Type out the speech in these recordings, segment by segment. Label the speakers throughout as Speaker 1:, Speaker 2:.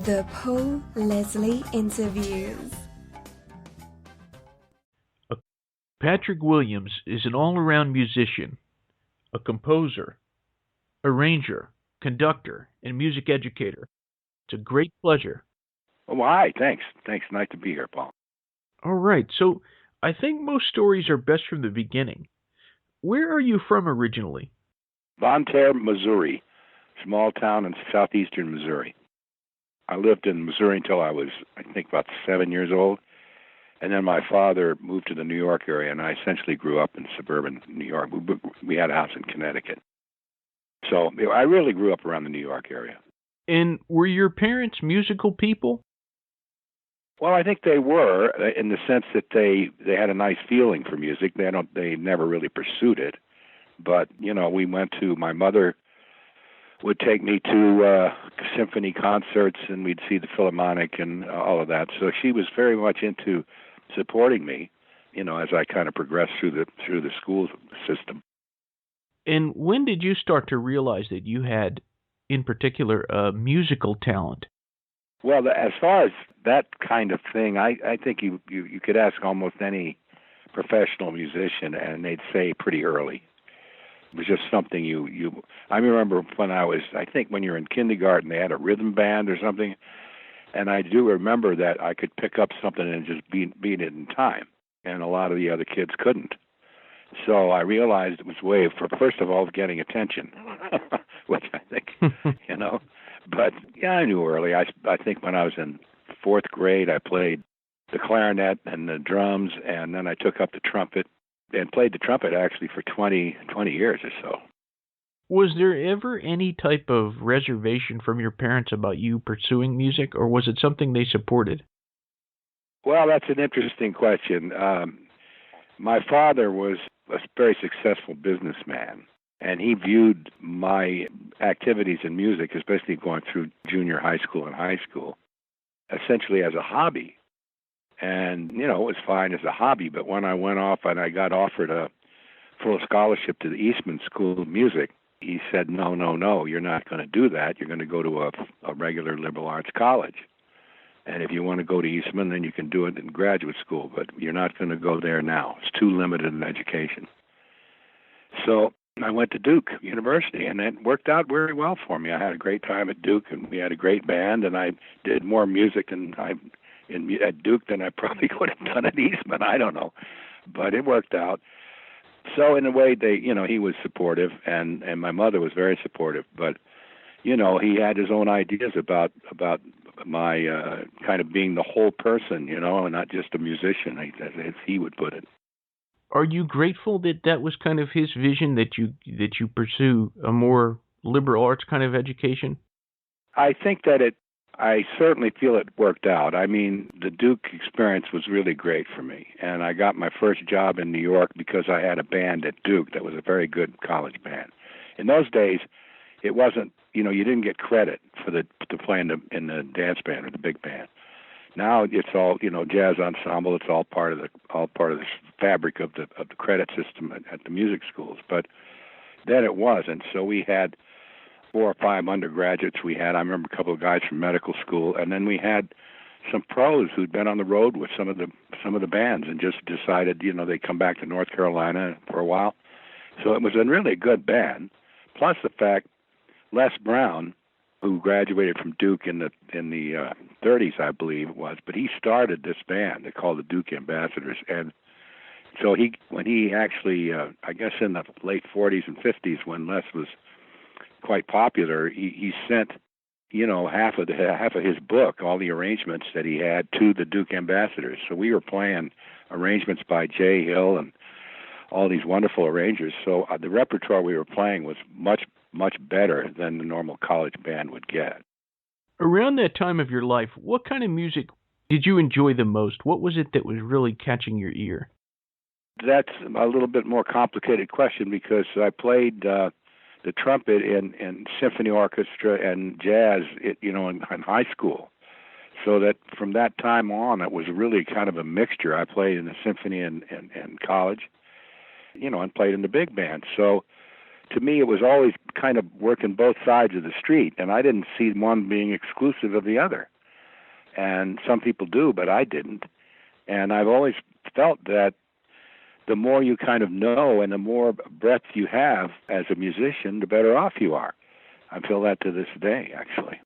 Speaker 1: The Paul Leslie Interviews.
Speaker 2: Patrick Williams is an all-around musician, a composer, arranger, conductor, and music educator. It's a great pleasure.
Speaker 3: Oh, well, hi. Thanks. Thanks. Nice to be here, Paul.
Speaker 2: All right, so I think most stories are best from the beginning. Where are you from originally?
Speaker 3: Von Terre, Missouri, small town in southeastern Missouri. I lived in Missouri until I was, I think, about 7 years old. And then my father moved to the New York area, and I essentially grew up in suburban New York. We had a house in Connecticut. So I really grew up around the New York area.
Speaker 2: And were your parents musical people?
Speaker 3: Well, I think they were, in the sense that they had a nice feeling for music. They never really pursued it. But, we went to, my mother would take me to symphony concerts, and we'd see the Philharmonic and all of that. So she was very much into supporting me, as I kind of progressed through the school system.
Speaker 2: And when did you start to realize that you had, in particular, a musical talent?
Speaker 3: Well, as far as that kind of thing, I think you could ask almost any professional musician, and they'd say pretty early. It was just something I remember I think when you're in kindergarten, they had a rhythm band or something, and I do remember that I could pick up something and just beat it in time, and a lot of the other kids couldn't. So I realized it was a way for, first of all, getting attention, which I think, But yeah, I knew early. I think when I was in fourth grade, I played the clarinet and the drums, and then I took up the trumpet and played the trumpet actually for 20 years or so.
Speaker 2: Was there ever any type of reservation from your parents about you pursuing music, or was it something they supported?
Speaker 3: Well, that's an interesting question. My father was a very successful businessman, and he viewed my activities in music, especially going through junior high school and high school, essentially as a hobby. And, it was fine as a hobby, but when I went off and I got offered a full scholarship to the Eastman School of Music, he said, no, you're not going to do that. You're going to go to a regular liberal arts college. And if you want to go to Eastman, then you can do it in graduate school, but you're not going to go there now. It's too limited in education. So I went to Duke University, and it worked out very well for me. I had a great time at Duke, and we had a great band, and I did more music at Duke than I probably would have done at Eastman. I don't know, but it worked out. So in a way, he was supportive, and my mother was very supportive. But he had his own ideas about my kind of being the whole person, and not just a musician, as he would put it.
Speaker 2: Are you grateful that that was kind of his vision, that you pursue a more liberal arts kind of education?
Speaker 3: I think that I certainly feel it worked out. I mean, the Duke experience was really great for me, and I got my first job in New York because I had a band at Duke that was a very good college band. In those days, it wasn't, you didn't get credit to play in the dance band or the big band. Now it's all, jazz ensemble. It's all part of the fabric of the credit system at the music schools. But then it wasn't. So we had 4 or 5 undergraduates. I remember a couple of guys from medical school, and then we had some pros who'd been on the road with some of the bands and just decided, they'd come back to North Carolina for a while. So it was a really good band. Plus the fact Les Brown, who graduated from Duke in the 30s, I believe it was, but he started this band they called the Duke Ambassadors, and so when he actually, I guess in the late 40s and 50s, when Les was quite popular, he sent, half of his book, all the arrangements that he had, to the Duke Ambassadors. So we were playing arrangements by Jay Hill and all these wonderful arrangers. So the repertoire we were playing was much better than the normal college band would get.
Speaker 2: Around that time of your life, what kind of music did you enjoy the most? What was it that was really catching your ear?
Speaker 3: That's a little bit more complicated question because I played the trumpet in symphony orchestra and jazz, in high school. So that from that time on, it was really kind of a mixture. I played in the symphony in college, and played in the big band. So to me, it was always kind of working both sides of the street, and I didn't see one being exclusive of the other. And some people do, but I didn't. And I've always felt that the more you kind of know and the more breadth you have as a musician, the better off you are. I feel that to this day, actually.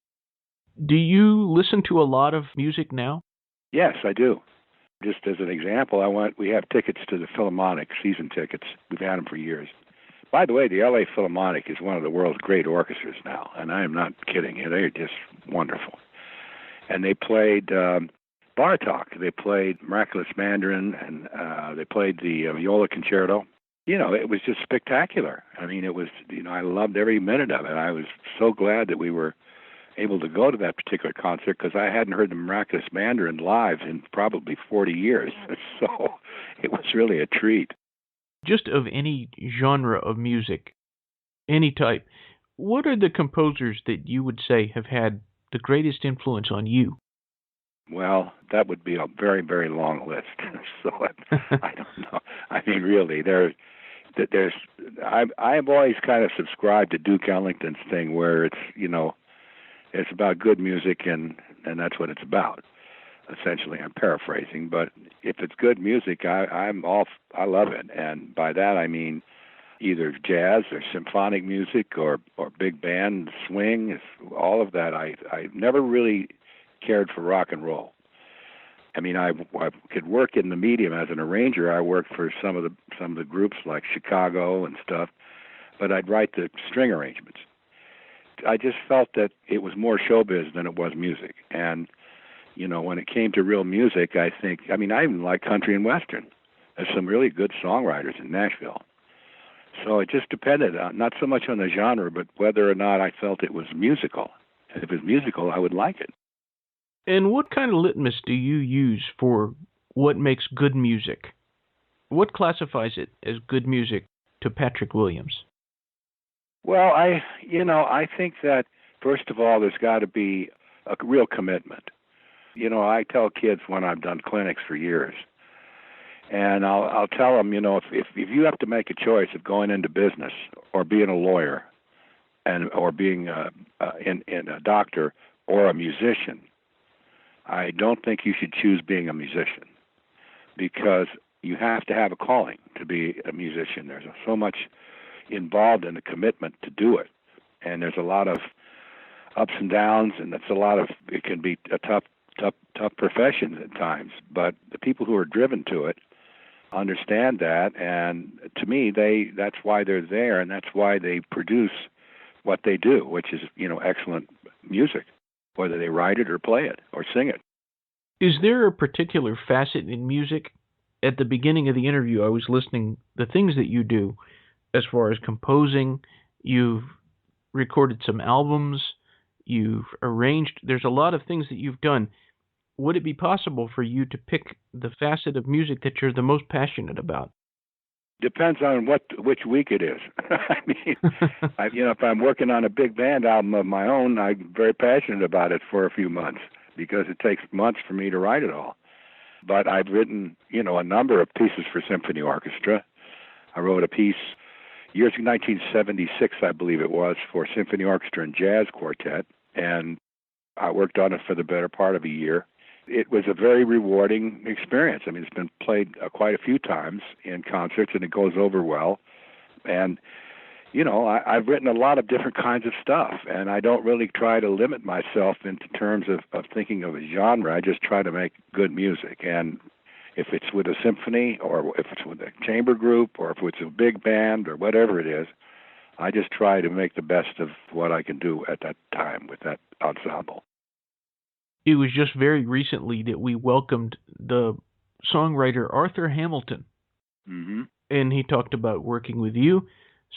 Speaker 2: Do you listen to a lot of music now?
Speaker 3: Yes, I do. Just as an example, we have tickets to the Philharmonic, season tickets. We've had them for years. By the way, the LA Philharmonic is one of the world's great orchestras now, and I am not kidding you. They're just wonderful. And they played Bartok. They played Miraculous Mandarin, and they played the Viola Concerto. You know, it was just spectacular. I mean, it was, I loved every minute of it. I was so glad that we were able to go to that particular concert because I hadn't heard the Miraculous Mandarin live in probably 40 years. So it was really a treat.
Speaker 2: Just of any genre of music, any type, what are the composers that you would say have had the greatest influence on you?
Speaker 3: Well, that would be a very, very long list. So I don't know. I mean, really, I've always kind of subscribed to Duke Ellington's thing where it's, it's about good music and that's what it's about. Essentially, I'm paraphrasing, but if it's good music, I love it. And by that I mean either jazz or symphonic music or big band swing, all of that. I never really cared for rock and roll. I mean, I could work in the medium as an arranger. I worked for some of the groups like Chicago and stuff, but I'd write the string arrangements. I just felt that it was more showbiz than it was music. And when it came to real music, I even like country and western. There's some really good songwriters in Nashville. So it just depended, not so much on the genre, but whether or not I felt it was musical. And if it was musical, I would like it.
Speaker 2: And what kind of litmus do you use for what makes good music? What classifies it as good music to Patrick Williams?
Speaker 3: Well, I think that, first of all, there's got to be a real commitment. I tell kids when I've done clinics for years, and I'll tell them, if you have to make a choice of going into business or being a lawyer or being in a doctor or a musician, I don't think you should choose being a musician because you have to have a calling to be a musician. There's so much involved in the commitment to do it, and there's a lot of ups and downs, and it can be a tough profession at times, but the people who are driven to it understand that, and to me, that's why they're there, and that's why they produce what they do, which is, excellent music, whether they write it or play it or sing it.
Speaker 2: Is there a particular facet in music? At the beginning of the interview, I was listening the things that you do as far as composing. You've recorded some albums, you've arranged, there's a lot of things that you've done. Would it be possible for you to pick the facet of music that you're the most passionate about?
Speaker 3: Depends on which week it is. I mean, if I'm working on a big band album of my own, I'm very passionate about it for a few months because it takes months for me to write it all. But I've written, a number of pieces for symphony orchestra. I wrote a piece years 1976, I believe it was, for symphony orchestra and jazz quartet, and I worked on it for the better part of a year. It was a very rewarding experience. I mean, it's been played quite a few times in concerts, and it goes over well. And, I've written a lot of different kinds of stuff, and I don't really try to limit myself into terms of thinking of a genre. I just try to make good music. And if it's with a symphony or if it's with a chamber group or if it's a big band or whatever it is, I just try to make the best of what I can do at that time with that ensemble.
Speaker 2: It was just very recently that we welcomed the songwriter Arthur Hamilton, and he talked about working with you.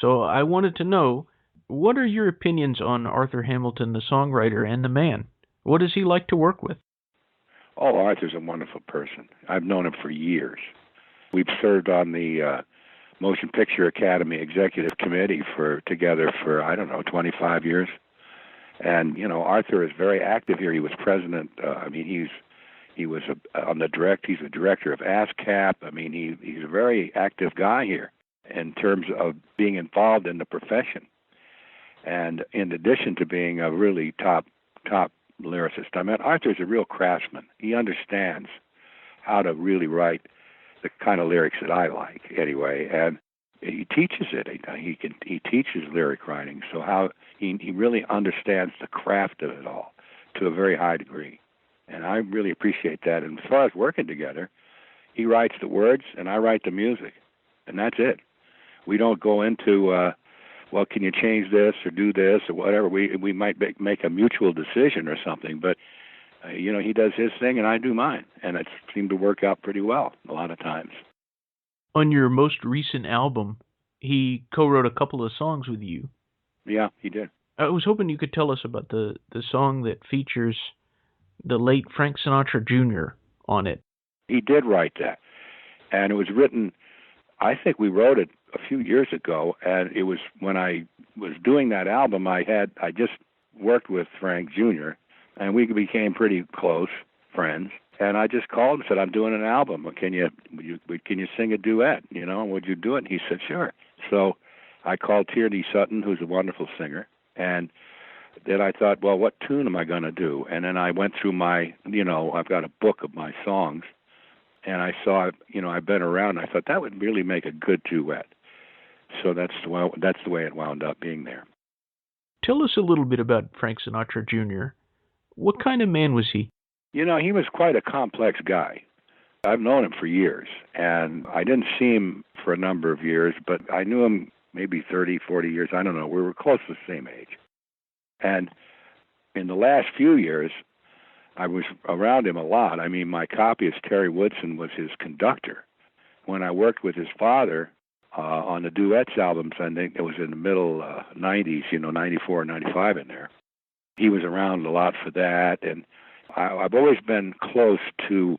Speaker 2: So I wanted to know, what are your opinions on Arthur Hamilton, the songwriter and the man? What does he like to work with?
Speaker 3: Oh, Arthur's a wonderful person. I've known him for years. We've served on the Motion Picture Academy Executive Committee together for, 25 years. And, Arthur is very active here. He was president. He was he's the director of ASCAP. I mean, he's a very active guy here. in terms of being involved in the profession. And in addition to being a really top lyricist, I mean, Arthur's a real craftsman. He understands how to really write the kind of lyrics that I like, anyway. And he teaches it. He teaches lyric writing. So how he really understands the craft of it all to a very high degree. And I really appreciate that. And as far as working together, he writes the words and I write the music, and that's it. We don't go into well, can you change this or do this or whatever? We might make a mutual decision or something, but he does his thing and I do mine, and it seemed to work out pretty well a lot of times.
Speaker 2: On your most recent album, he co-wrote a couple of songs with you.
Speaker 3: Yeah, he did.
Speaker 2: I was hoping you could tell us about the song that features the late Frank Sinatra Jr. on it.
Speaker 3: He did write that, and it was written, I think we wrote it a few years ago, and it was when I was doing that album, I just worked with Frank Jr., and we became pretty close friends. And I just called and said, I'm doing an album. Can you sing a duet? And would you do it? And he said, sure. So I called Tierney Sutton, who's a wonderful singer, and then I thought, well, what tune am I going to do? And then I went through my, I've got a book of my songs, and I saw, I've been around, and I thought that would really make a good duet. So that's the way it wound up being there.
Speaker 2: Tell us a little bit about Frank Sinatra Jr. What kind of man was he?
Speaker 3: He was quite a complex guy. I've known him for years, and I didn't see him for a number of years, but I knew him maybe 30, 40 years. I don't know. We were close to the same age. And in the last few years, I was around him a lot. I mean, my copyist, Terry Woodson, was his conductor. When I worked with his father on the duets albums, I think it was in the middle 90s, 94, 95 in there. He was around a lot for that, and I've always been close to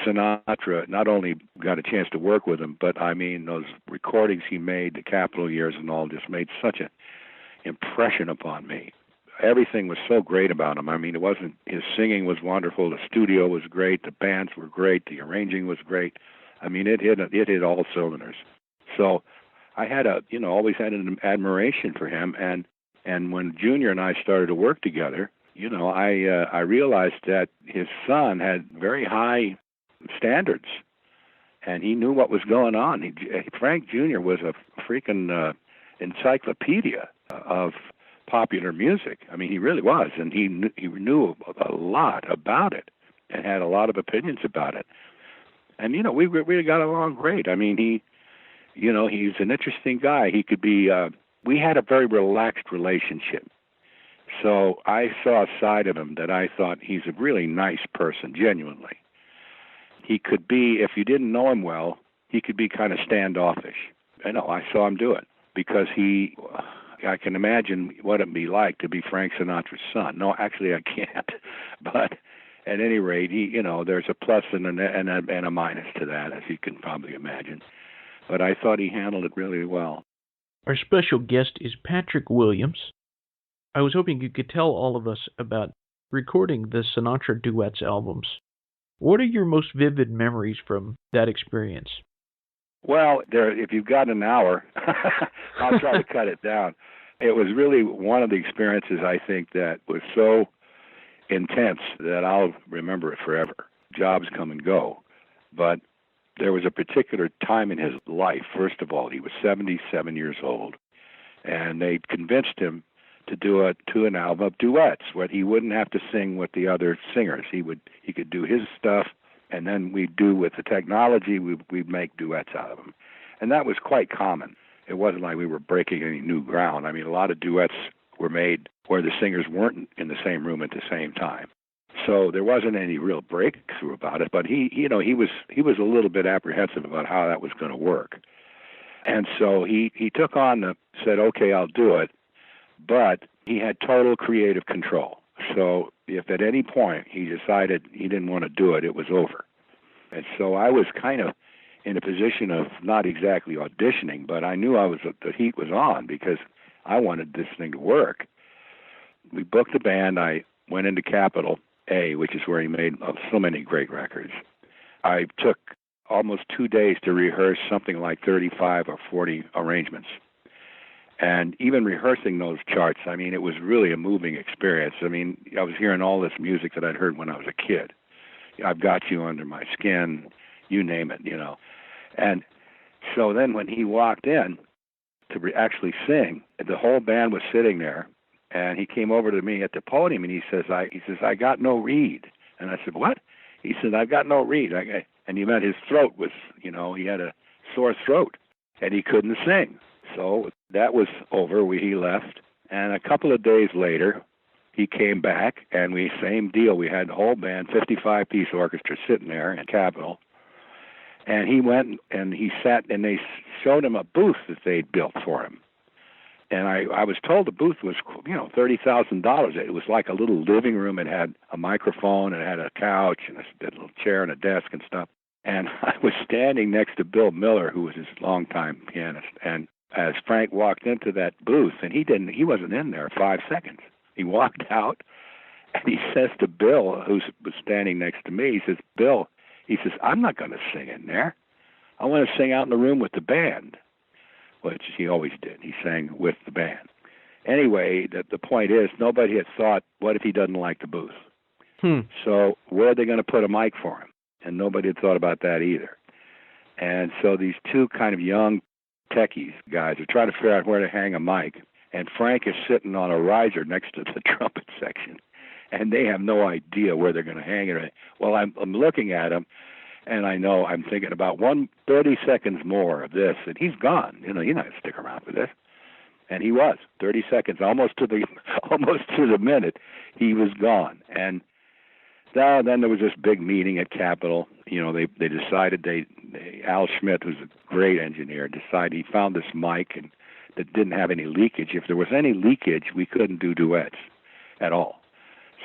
Speaker 3: Sinatra. Not only got a chance to work with him, but I mean, those recordings he made, the Capitol years and all, just made such an impression upon me. Everything was so great about him. I mean, his singing was wonderful, the studio was great, the bands were great, the arranging was great. I mean, it hit all cylinders. So I had always had an admiration for him, and when Junior and I started to work together, I realized that his son had very high standards, and he knew what was going on. Frank Jr. was a freaking encyclopedia of popular music. I mean, he really was, and he knew a lot about it and had a lot of opinions about it. And we really got along great. I mean, he's an interesting guy. He could be. We had a very relaxed relationship. So I saw a side of him that I thought he's a really nice person, genuinely. He could be, if you didn't know him well, he could be kind of standoffish. I saw him do it because I can imagine what it'd be like to be Frank Sinatra's son. No, actually I can't. But at any rate, there's a plus and a minus to that, as you can probably imagine. But I thought he handled it really well.
Speaker 2: Our special guest is Patrick Williams. I was hoping you could tell all of us about recording the Sinatra Duets albums. What are your most vivid memories from that experience?
Speaker 3: Well, if you've got an hour, I'll try to cut it down. It was really one of the experiences, I think, that was so intense that I'll remember it forever. Jobs come and go. But there was a particular time in his life. First of all, he was 77 years old, and they convinced him to do an album of duets, where he wouldn't have to sing with the other singers. He could do his stuff, and then we'd do with the technology, we'd make duets out of them. And that was quite common. It wasn't like we were breaking any new ground. I mean, a lot of duets were made where the singers weren't in the same room at the same time. So there wasn't any real breakthrough about it, but he was a little bit apprehensive about how that was going to work. And so he said, okay, I'll do it, but he had total creative control. So if at any point he decided he didn't want to do it, it was over. And so I was kind of in a position of not exactly auditioning, but I knew the heat was on because I wanted this thing to work. We booked the band. I went into Capitol A, which is where he made so many great records. I took almost 2 days to rehearse something like 35 or 40 arrangements. And even rehearsing those charts, I mean, it was really a moving experience. I mean, I was hearing all this music that I'd heard when I was a kid. I've Got You Under My Skin, you name it, you know. And so then when he walked in to actually sing, the whole band was sitting there, and he came over to me at the podium, and he says, I got no reed. And I said, what? He said, I've got no reed. And he meant his throat was, you know, he had a sore throat, and he couldn't sing. So that was over. He left. And a couple of days later, he came back, and same deal. We had the whole band, 55-piece orchestra sitting there in Capitol. And he went and he sat, and they showed him a booth that they'd built for him. And I was told the booth was, you know, $30,000. It was like a little living room. It had a microphone, it had a couch, and a little chair and a desk and stuff. And I was standing next to Bill Miller, who was his longtime pianist. And as Frank walked into that booth, and he wasn't in there 5 seconds. He walked out, and he says to Bill, who was standing next to me, he says, Bill, he says, I'm not going to sing in there. I want to sing out in the room with the band, which he always did. He sang with the band. Anyway, the point is, nobody had thought, what if he doesn't like the booth? So where are they going to put a mic for him? And nobody had thought about that either. And so these two kind of young techies guys are trying to figure out where to hang a mic. And Frank is sitting on a riser next to the trumpet section, and they have no idea where they're going to hang it. Well, I'm looking at him, and I'm thinking about 30 seconds more of this, and he's gone. You know, he's not going to stick around for this. And he was 30 seconds, almost to the minute, he was gone. And then there was this big meeting at Capitol. You know, they decided Al Schmidt, who's a great engineer, decided he found this mic and that didn't have any leakage. If there was any leakage, we couldn't do duets at all.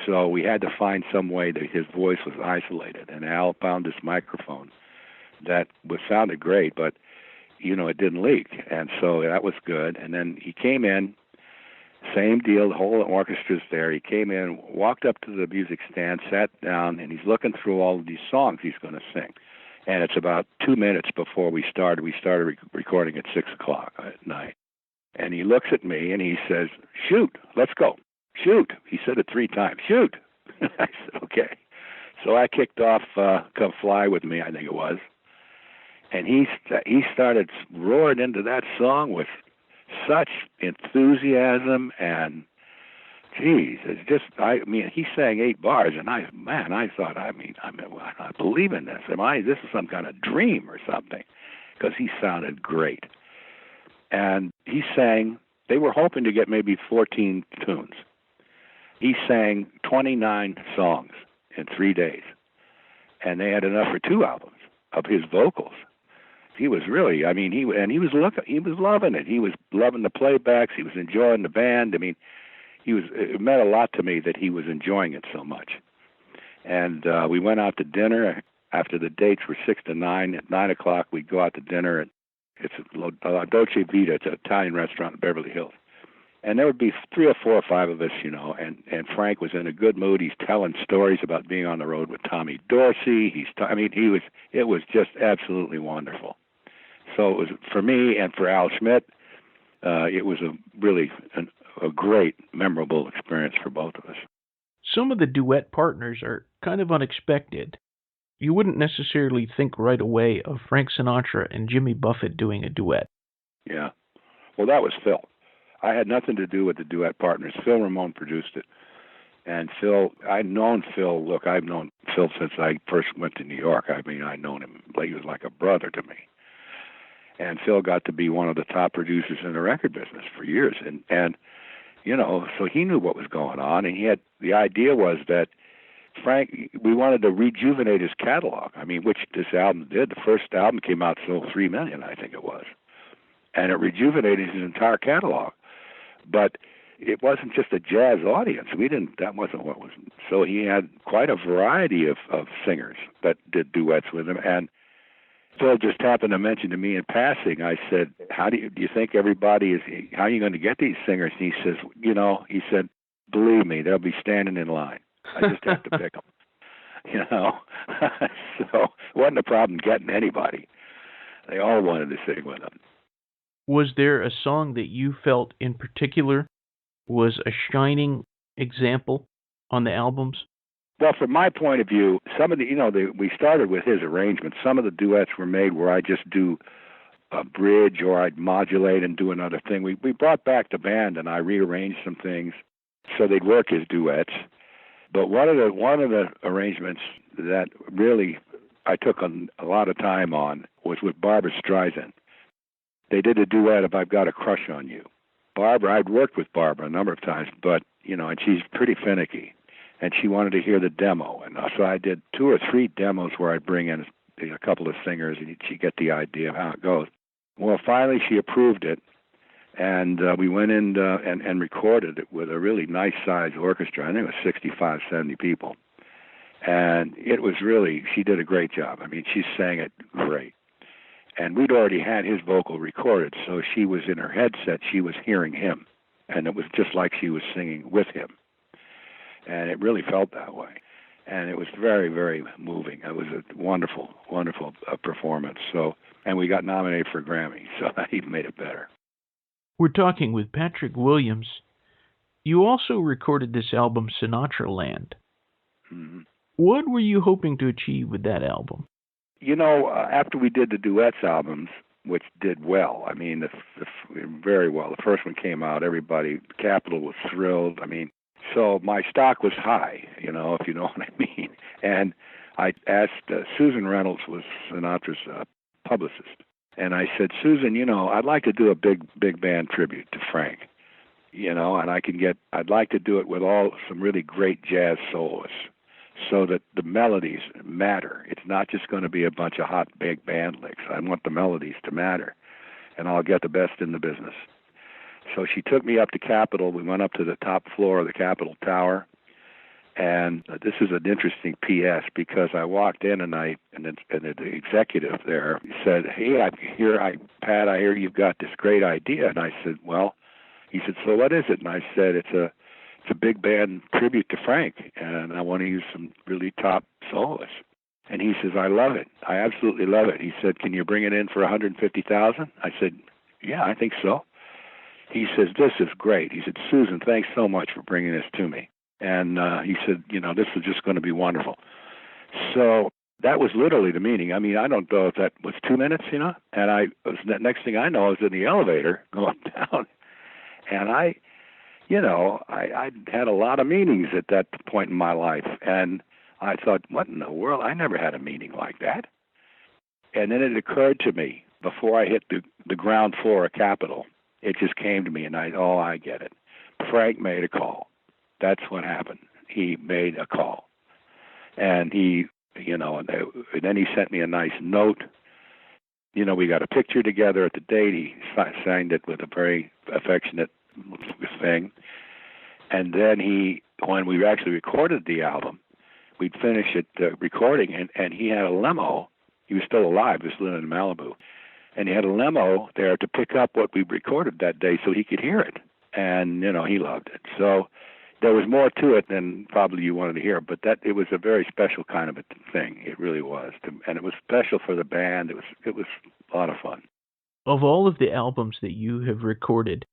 Speaker 3: So we had to find some way that his voice was isolated. And Al found this microphone that sounded great, but, you know, it didn't leak. And so that was good. And then he came in, same deal, the whole orchestra's there. He came in, walked up to the music stand, sat down, and he's looking through all of these songs he's going to sing. And it's about 2 minutes before we started. We started recording at 6 o'clock at night. And he looks at me and he says, shoot, let's go. Shoot. He said it 3 times. Shoot. I said, okay. So I kicked off Come Fly With Me, I think it was. And he started roaring into that song with such enthusiasm, and geez, it's just, I mean, he sang 8 bars, and I thought, I'm not believing this. This is some kind of dream or something, because he sounded great. And he sang, they were hoping to get maybe 14 tunes. He sang 29 songs in 3 days, and they had enough for 2 albums of his vocals. He was really, I mean, he was loving it. He was loving the playbacks. He was enjoying the band. I mean, it meant a lot to me that he was enjoying it so much. And we went out to dinner after the dates were 6 to 9. At 9 o'clock, we'd go out to dinner. It's a Dolce Vita. It's an Italian restaurant in Beverly Hills. And there would be 3 or 4 or 5 of us, you know, and Frank was in a good mood. He's telling stories about being on the road with Tommy Dorsey. It was just absolutely wonderful. So it was, for me and for Al Schmidt, it was a great, memorable experience for both of us.
Speaker 2: Some of the duet partners are kind of unexpected. You wouldn't necessarily think right away of Frank Sinatra and Jimmy Buffett doing a duet.
Speaker 3: Yeah. Well, that was Phil. I had nothing to do with the duet partners. Phil Ramone produced it. And Phil, I've known Phil since I first went to New York. I mean, I'd known him. He was like a brother to me. And Phil got to be one of the top producers in the record business for years. And you know, so he knew what was going on. And the idea was that Frank, we wanted to rejuvenate his catalog. I mean, which this album did. The first album came out, sold 3 million, I think it was. And it rejuvenated his entire catalog. But it wasn't just a jazz audience. That wasn't what was. So he had quite a variety of singers that did duets with him. And Phil just happened to mention to me in passing, I said, do you think how are you going to get these singers? And he says, believe me, they'll be standing in line. I just have to pick them. you know. So it wasn't a problem getting anybody. They all wanted to sing with them.
Speaker 2: Was there a song that you felt in particular was a shining example on the albums?
Speaker 3: Well, from my point of view, some of we started with his arrangements. Some of the duets were made where I just do a bridge or I'd modulate and do another thing. We brought back the band and I rearranged some things so they'd work as duets. But one of the arrangements that really I took a lot of time on was with Barbra Streisand. They did a duet of "I've Got a Crush on You." Barbara, I'd worked with Barbara a number of times, but and she's pretty finicky, and she wanted to hear the demo, and so I did 2 or 3 demos where I'd bring in a couple of singers, and she'd get the idea of how it goes. Well, finally she approved it, and we went in and recorded it with a really nice-sized orchestra. I think it was 65, 70 people, and it was really, she did a great job. I mean, she sang it great. And we'd already had his vocal recorded, so she was in her headset, she was hearing him, and it was just like she was singing with him. And it really felt that way. And it was very, very moving. It was a wonderful, wonderful performance. So, and we got nominated for a Grammy, so that even made it better.
Speaker 2: We're talking with Patrick Williams. You also recorded this album, Sinatra Land.
Speaker 3: Mm-hmm.
Speaker 2: What were you hoping to achieve with that album?
Speaker 3: After we did the duets albums, which did well, I mean, very well. The first one came out, everybody, Capitol was thrilled. I mean, so my stock was high, if you know what I mean. And I asked, Susan Reynolds was Sinatra's publicist, and I said, Susan, I'd like to do a big band tribute to Frank, and I'd like to do it with some really great jazz soloists, so that the melodies matter. It's not just going to be a bunch of hot big band licks. I want the melodies to matter, and I'll get the best in the business. So she took me up to Capitol. We went up to the top floor of the Capitol Tower, and this is an interesting P.S. because I walked in and the executive there said, "Hey, Pat, I hear you've got this great idea." And I said, "Well," he said, "So what is it?" And I said, "It's a big band tribute to Frank, and I want to use some really top soloists." And he says, "I love it. I absolutely love it." He said, "Can you bring it in for $150,000?" I said, "Yeah, I think so." He says, "This is great." He said, "Susan, thanks so much for bringing this to me." And he said, "This is just going to be wonderful." So that was literally the meeting. I mean, I don't know if that was 2 minutes, and the next thing I know, I was in the elevator going down, and I had a lot of meetings at that point in my life, and I thought, what in the world? I never had a meeting like that. And then it occurred to me, before I hit the ground floor of Capitol, it just came to me, and I get it. Frank made a call. That's what happened. He made a call. And and then he sent me a nice note. We got a picture together at the date. He signed it with a very affectionate thing. And then when we actually recorded the album, we'd finish it recording, and he had a limo. He was still alive. He was living in Malibu. And he had a limo there to pick up what we recorded that day so he could hear it. And, he loved it. So there was more to it than probably you wanted to hear, but it was a very special kind of a thing. It really was. And it was special for the band. It was a lot of fun.
Speaker 2: Of all of the albums that you have recorded,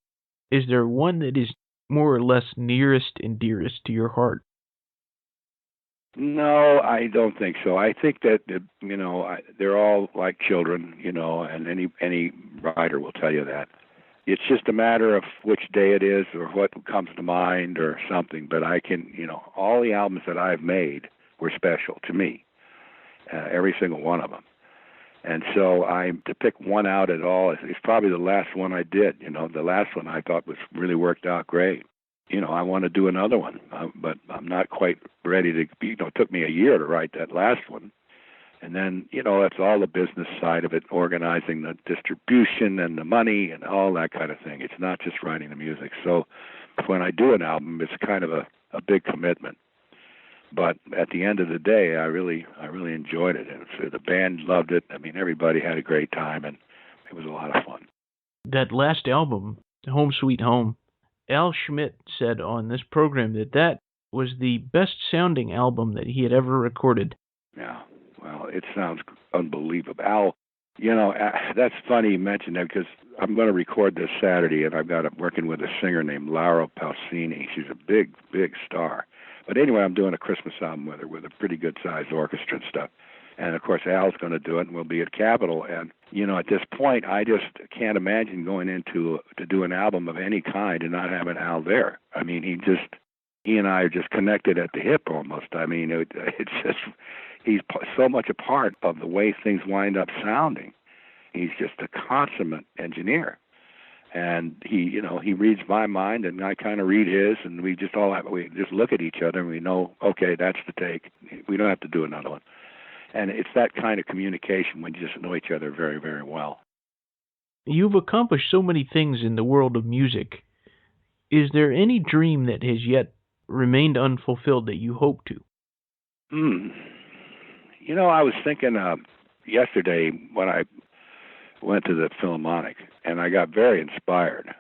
Speaker 2: is there one that is more or less nearest and dearest to your heart?
Speaker 3: No, I don't think so. I think that they're all like children, and any writer will tell you that. It's just a matter of which day it is or what comes to mind or something. But I can, all the albums that I've made were special to me, every single one of them. And so to pick one out at all, it's probably the last one I did. The last one I thought really worked out great. I want to do another one, but I'm not quite ready to. It took me a year to write that last one, and then that's all the business side of it, organizing the distribution and the money and all that kind of thing. It's not just writing the music. So when I do an album, it's kind of a big commitment. But at the end of the day, I really enjoyed it, and the band loved it. I mean, everybody had a great time, and it was a lot of fun.
Speaker 2: That last album, Home Sweet Home, Al Schmidt said on this program that was the best sounding album that he had ever recorded.
Speaker 3: Yeah, well, it sounds unbelievable. Al, that's funny you mentioned that because I'm going to record this Saturday, and I've got working with a singer named Laura Pausini. She's a big, big star. But anyway, I'm doing a Christmas album with her with a pretty good-sized orchestra and stuff. And, of course, Al's going to do it, and we'll be at Capitol. And, at this point, I just can't imagine going to do an album of any kind and not having Al there. I mean, he and I are just connected at the hip almost. I mean, it's just, he's so much a part of the way things wind up sounding. He's just a consummate engineer. And he reads my mind, and I kind of read his, and we just look at each other, and we know, okay, that's the take. We don't have to do another one. And it's that kind of communication when you just know each other very, very well.
Speaker 2: You've accomplished so many things in the world of music. Is there any dream that has yet remained unfulfilled that you hope to?
Speaker 3: I was thinking yesterday when I went to the Philharmonic, and I got very inspired.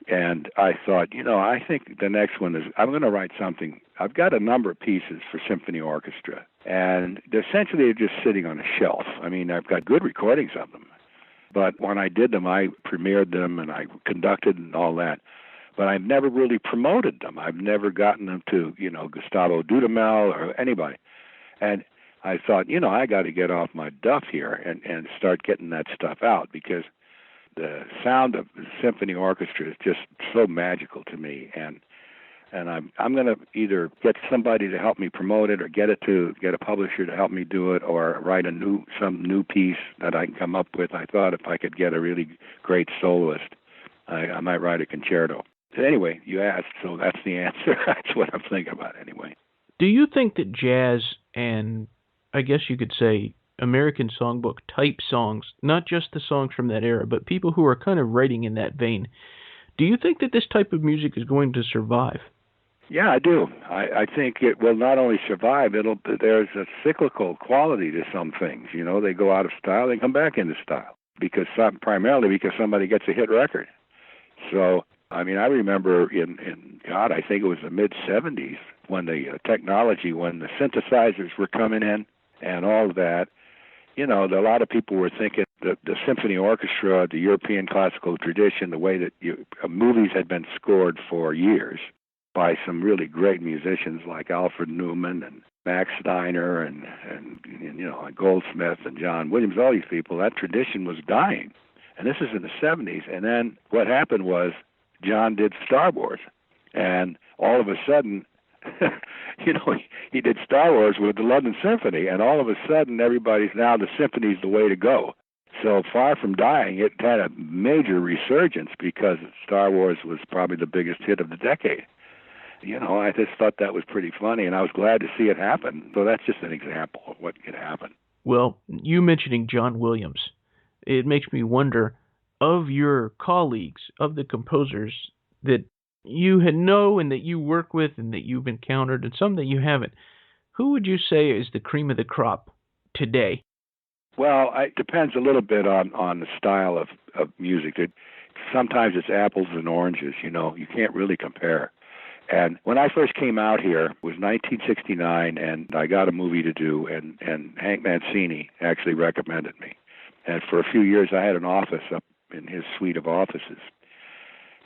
Speaker 3: And I thought, I think the next one is I'm going to write something. I've got a number of pieces for symphony orchestra, and essentially they're just sitting on a shelf. I mean, I've got good recordings of them. But when I did them, I premiered them, and I conducted and all that. But I've never really promoted them. I've never gotten them to, Gustavo Dudamel or anybody. And I thought, I got to get off my duff here and start getting that stuff out, because the sound of the symphony orchestra is just so magical to me. And I'm going to either get somebody to help me promote it, or get a publisher to help me do it, or write some new piece that I can come up with. I thought if I could get a really great soloist, I might write a concerto. Anyway, you asked, so that's the answer. That's what I'm thinking about anyway.
Speaker 2: Do you think that jazz and, I guess you could say, American songbook type songs, not just the songs from that era, but people who are kind of writing in that vein, do you think that this type of music is going to survive?
Speaker 3: Yeah, I do. I think it will not only survive, there's a cyclical quality to some things. They go out of style, they come back into style, primarily because somebody gets a hit record. So, I mean, I remember I think it was the mid-'70s when the when the synthesizers were coming in and all of that, a lot of people were thinking that the symphony orchestra, the European classical tradition, the way that movies had been scored for years by some really great musicians like Alfred Newman and Max Steiner and Goldsmith and John Williams, all these people, that tradition was dying. And this is in the 70s. And then what happened was John did Star Wars. And all of a sudden, he did Star Wars with the London Symphony. And all of a sudden, the symphony's the way to go. So far from dying, it had a major resurgence because Star Wars was probably the biggest hit of the decade. I just thought that was pretty funny, and I was glad to see it happen. So that's just an example of what could happen.
Speaker 2: Well, you mentioning John Williams, it makes me wonder, of your colleagues, of the composers that you know and that you work with and that you've encountered and some that you haven't, who would you say is the cream of the crop today?
Speaker 3: Well, it depends a little bit on the style of music. Sometimes it's apples and oranges, you can't really compare. And when I first came out here, it was 1969, and I got a movie to do, and Hank Mancini actually recommended me. And for a few years, I had an office up in his suite of offices.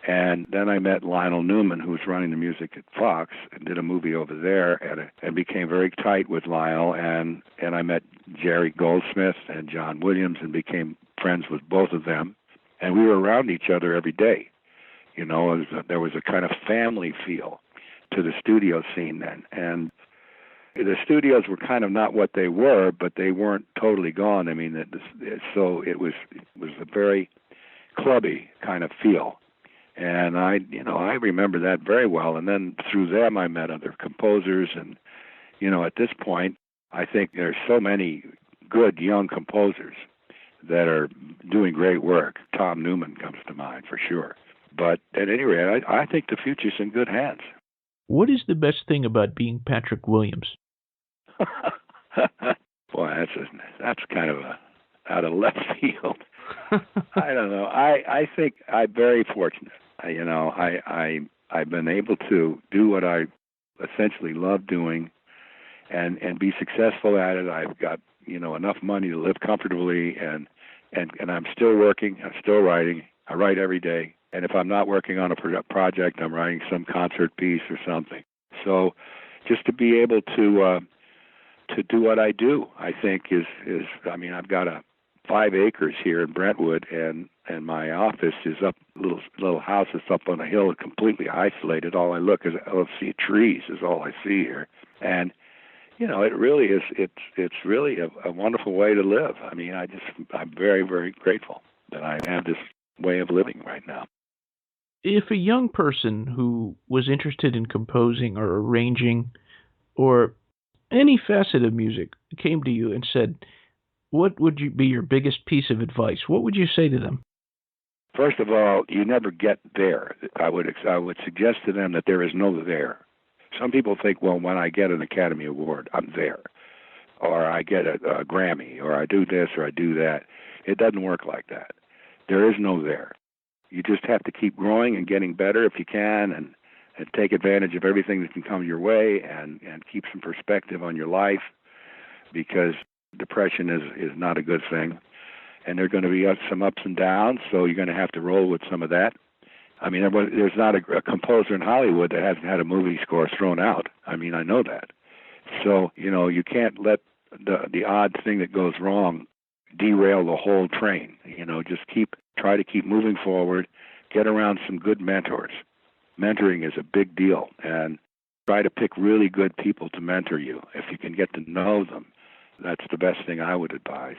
Speaker 3: And then I met Lionel Newman, who was running the music at Fox, and did a movie over there, and became very tight with Lionel. And I met Jerry Goldsmith and John Williams, and became friends with both of them. And we were around each other every day. There was a kind of family feel to the studio scene then. And the studios were kind of not what they were, but they weren't totally gone. I mean, so it was a very clubby kind of feel. And I remember that very well. And then through them, I met other composers. And, at this point, I think there's so many good young composers that are doing great work. Tom Newman comes to mind for sure. But at any rate, I think the future's in good hands.
Speaker 2: What is the best thing about being Patrick Williams?
Speaker 3: Boy, that's kind of out of left field. I don't know. I think I'm very fortunate. I've been able to do what I essentially love doing and be successful at it. I've got, enough money to live comfortably, and I'm still working. I'm still writing. I write every day. And if I'm not working on a project, I'm writing some concert piece or something. So just to be able to do what I do, I think is I've got 5 acres here in Brentwood, and my office is up little house that's up on a hill, completely isolated. All I see trees is all I see here, and it really is. It's really a wonderful way to live. I'm very, very grateful that I have this way of living right now.
Speaker 2: If a young person who was interested in composing or arranging or any facet of music came to you and said, what would be your biggest piece of advice? What would you say to them?
Speaker 3: First of all, you never get there. I would suggest to them that there is no there. Some people think, well, when I get an Academy Award, I'm there, or I get a Grammy, or I do this, or I do that. It doesn't work like that. There is no there. You just have to keep growing and getting better if you can, and take advantage of everything that can come your way, and keep some perspective on your life, because depression is not a good thing. And there are going to be some ups and downs, so you're going to have to roll with some of that. There's not a composer in Hollywood that hasn't had a movie score thrown out. I know that. So, you can't let the odd thing that goes wrong derail the whole train. Just try to keep moving forward, get around some good mentors. Mentoring is a big deal, and try to pick really good people to mentor you. If you can get to know them, that's the best thing I would advise.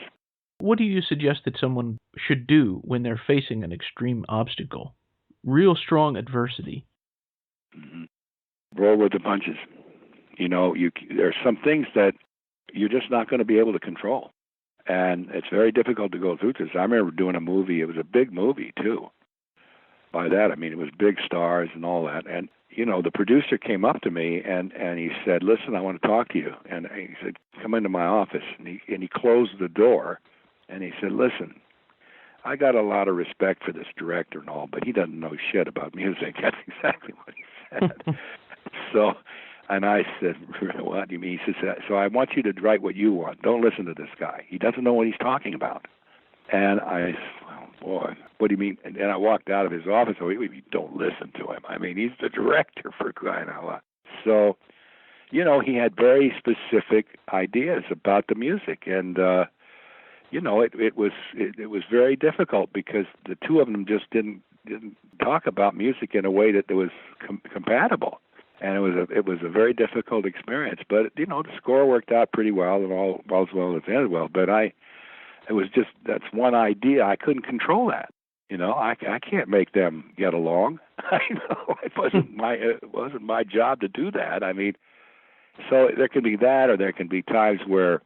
Speaker 2: What do you suggest that someone should do when they're facing an extreme obstacle? Real strong adversity.
Speaker 3: Mm-hmm. Roll with the punches. There's some things that you're just not going to be able to control. And it's very difficult to go through this. I remember doing a movie. It was a big movie, too. By that, it was big stars and all that. And, the producer came up to me and he said, listen, I want to talk to you. And he said, come into my office. And he closed the door and he said, listen, I got a lot of respect for this director and all, but he doesn't know shit about music. That's exactly what he said. So, and I said, what do you mean? He said, so I want you to write what you want. Don't listen to this guy. He doesn't know what he's talking about. And I said, well, boy, what do you mean? And I walked out of his office. So don't listen to him. He's the director, for crying out loud. So, he had very specific ideas about the music, and it was very difficult because the two of them just didn't talk about music in a way that was compatible, and it was a very difficult experience. But the score worked out pretty well, and all's well that ends well. But that's one idea. I couldn't control that. I can't make them get along. It wasn't my job to do that. So there can be that, or there can be times where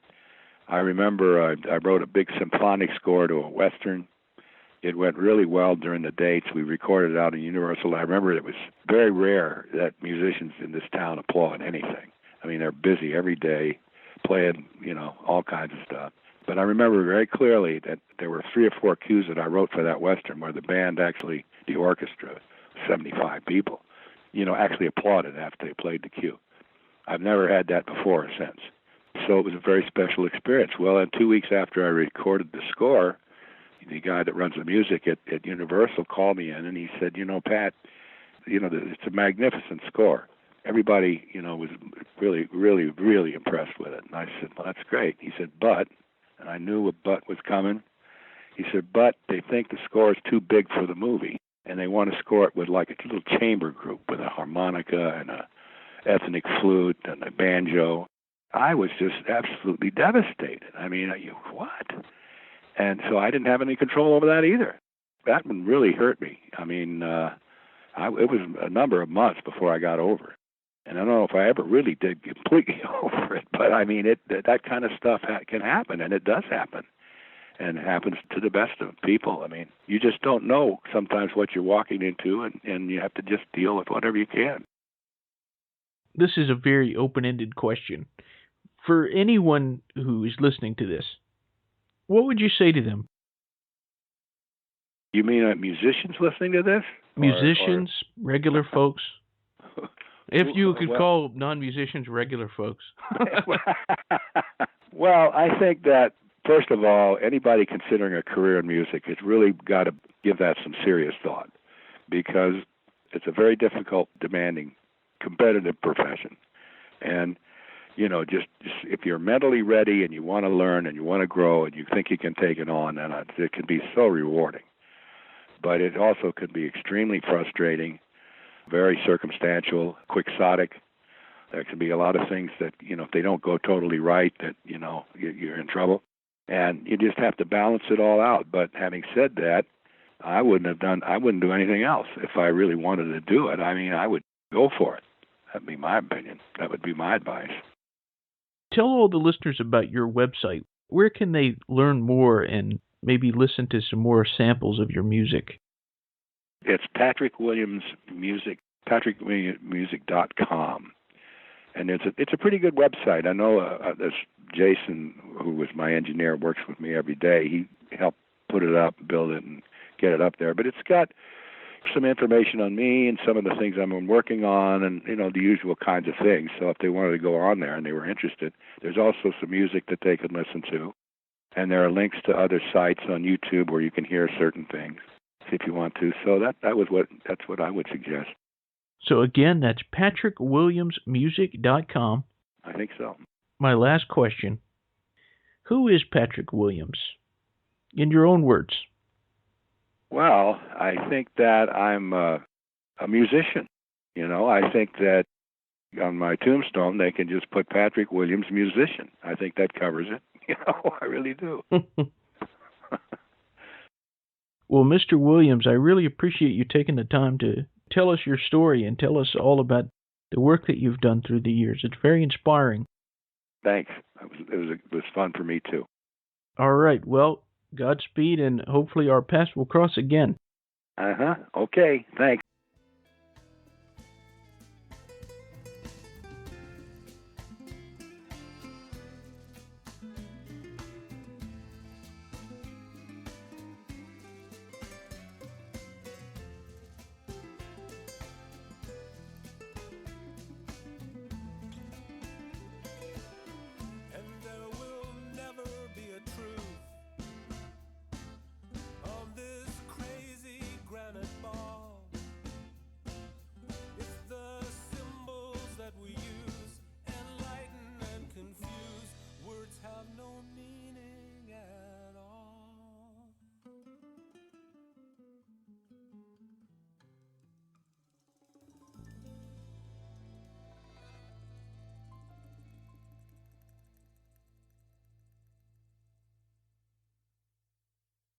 Speaker 3: I remember I wrote a big symphonic score to a Western. It went really well during the dates. We recorded it out in Universal. I remember it was very rare that musicians in this town applaud anything. They're busy every day playing, all kinds of stuff. But I remember very clearly that there were 3 or 4 cues that I wrote for that Western where the band the orchestra, 75 people, actually applauded after they played the cue. I've never had that before or since. So it was a very special experience. Well, and 2 weeks after I recorded the score, the guy that runs the music at Universal called me in and he said, Pat, it's a magnificent score. Everybody, was really, really, really impressed with it. And I said, well, that's great. He said, but, and I knew a but was coming. He said, but they think the score is too big for the movie, and they want to score it with like a little chamber group with a harmonica and a ethnic flute and a banjo. I was just absolutely devastated. What? And so I didn't have any control over that either. That one really hurt me. It was a number of months before I got over it. And I don't know if I ever really did completely over it, but that kind of stuff can happen, and it does happen. And it happens to the best of people. You just don't know sometimes what you're walking into, and you have to just deal with whatever you can.
Speaker 2: This is a very open-ended question. For anyone who is listening to this, what would you say to them?
Speaker 3: You mean musicians listening to this?
Speaker 2: Musicians, regular folks? If you could call non-musicians regular folks.
Speaker 3: Well, I think that, first of all, anybody considering a career in music has really got to give that some serious thought, because it's a very difficult, demanding, competitive profession. And, just if you're mentally ready and you want to learn and you want to grow and you think you can take it on, then it can be so rewarding. But it also could be extremely frustrating, very circumstantial, quixotic. There can be a lot of things that, if they don't go totally right, that, you're in trouble. And you just have to balance it all out. But having said that, I wouldn't do anything else if I really wanted to do it. I mean, I would go for it. That'd be my opinion. That would be my advice.
Speaker 2: Tell all the listeners about your website. Where can they learn more and maybe listen to some more samples of your music?
Speaker 3: It's patrickWilliamsmusic.com. And it's a pretty good website. I know this Jason, who was my engineer, works with me every day. He helped put it up, build it, and get it up there. But it's got some information on me and some of the things I'm working on, and the usual kinds of things. So if they wanted to go on there and they were interested, there's also some music that they could listen to, and there are links to other sites on YouTube where you can hear certain things if you want to. So that's what I would suggest.
Speaker 2: So again, that's patrickwilliamsmusic.com.
Speaker 3: I think so.
Speaker 2: My last question: who is Patrick Williams, in your own words?
Speaker 3: Well, I think that I'm a musician. I think that on my tombstone they can just put Patrick Williams, musician. I think that covers it. I really do.
Speaker 2: Well, Mr. Williams, I really appreciate you taking the time to tell us your story and tell us all about the work that you've done through the years. It's very inspiring.
Speaker 3: Thanks. It was fun for me, too.
Speaker 2: All right. Well, Godspeed, and hopefully our paths will cross again.
Speaker 3: Okay. Thanks.